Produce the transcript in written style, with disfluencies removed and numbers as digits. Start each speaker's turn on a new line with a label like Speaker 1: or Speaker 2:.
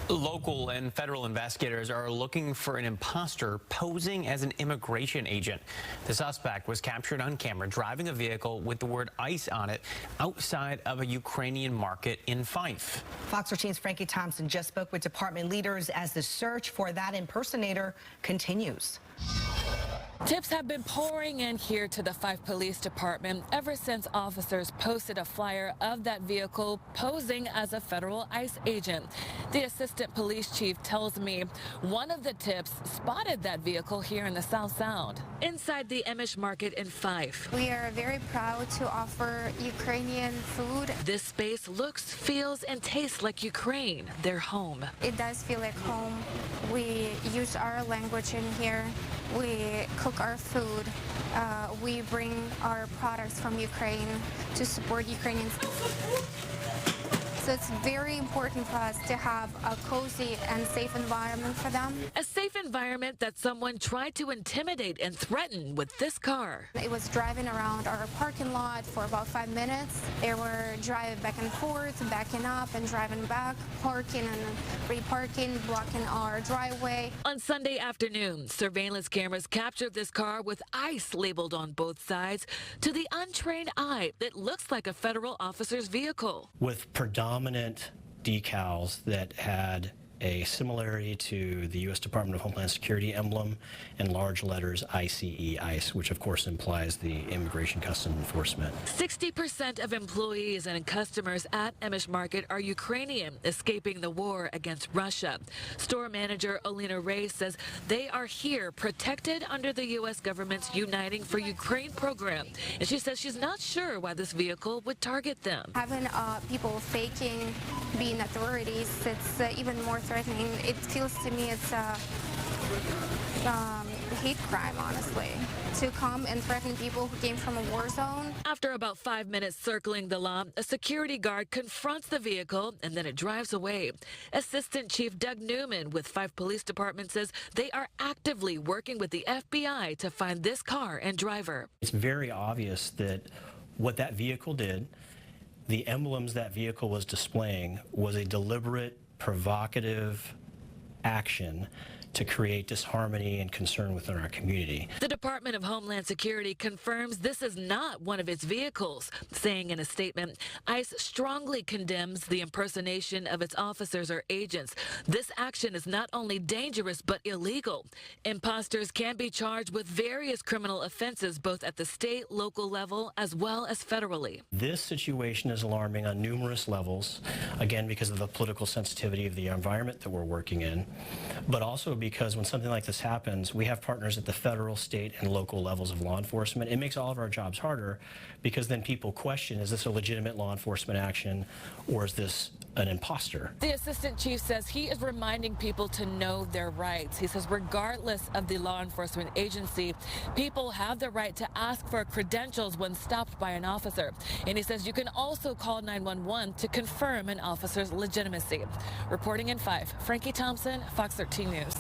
Speaker 1: Local and federal investigators are looking for an imposter posing as an immigration agent. The suspect was captured on camera driving a vehicle with the word ICE on it outside of a Ukrainian market in Fife.
Speaker 2: Fox 13's Frankie Thompson just spoke with department leaders as the search for that impersonator continues.
Speaker 3: Tips have been pouring in here to the Fife Police Department ever since officers posted a flyer of that vehicle posing as a federal ICE agent. The assistant police chief tells me one of the tips spotted that vehicle here in the South Sound, inside the Amish market in Fife.
Speaker 4: We are very proud to offer Ukrainian food.
Speaker 3: This space looks, feels, and tastes like Ukraine, their home.
Speaker 4: It does feel like home. We use our language in here. We cook our food. We bring our products from Ukraine to support Ukrainians. So it's very important for us to have a cozy and safe environment for them.
Speaker 3: A safe environment that someone tried to intimidate and threaten with this car.
Speaker 4: It was driving around our parking lot for about 5 minutes. They were driving back and forth, backing up and driving back, parking and reparking, blocking our driveway.
Speaker 3: On Sunday afternoon, surveillance cameras captured this car with ICE labeled on both sides. To the untrained eye, it looks like a federal officer's vehicle.
Speaker 5: With predominant decals that had a similarity to the U.S. Department of Homeland Security emblem and large letters ICE, ICE, which of course implies the Immigration Customs Enforcement.
Speaker 3: 60% of employees and customers at Amish Market are Ukrainian, escaping the war against Russia. Store manager Olena Ray says they are here protected under the U.S. government's Uniting for Ukraine program. And she says she's not sure why this vehicle would target them.
Speaker 4: Having people faking being authorities, it's even more threatening. It feels to me it's a hate crime, honestly, to come and threaten people who came from a war zone.
Speaker 3: After about 5 minutes circling the law, a security guard confronts the vehicle and then it drives away. Assistant Chief Doug Newman with Fife Police Department says they are actively working with the FBI to find this car and driver.
Speaker 5: It's very obvious that what that vehicle did, the emblems that vehicle was displaying, was a deliberate, provocative action to create disharmony and concern within our community.
Speaker 3: The Department of Homeland Security confirms this is not one of its vehicles, saying in a statement, ICE strongly condemns the impersonation of its officers or agents. This action is not only dangerous but illegal. Imposters can be charged with various criminal offenses both at the state, local level, as well as federally.
Speaker 5: This situation is alarming on numerous levels, again, because of the political sensitivity of the environment that we're working in, but also because when something like this happens, we have partners at the federal, state, and local levels of law enforcement. It makes all of our jobs harder because then people question, is this a legitimate law enforcement action or is this an imposter?
Speaker 3: The assistant chief says he is reminding people to know their rights. He says regardless of the law enforcement agency, people have the right to ask for credentials when stopped by an officer. And he says you can also call 911 to confirm an officer's legitimacy. Reporting in Fife, Frankie Thompson, Fox 13 News.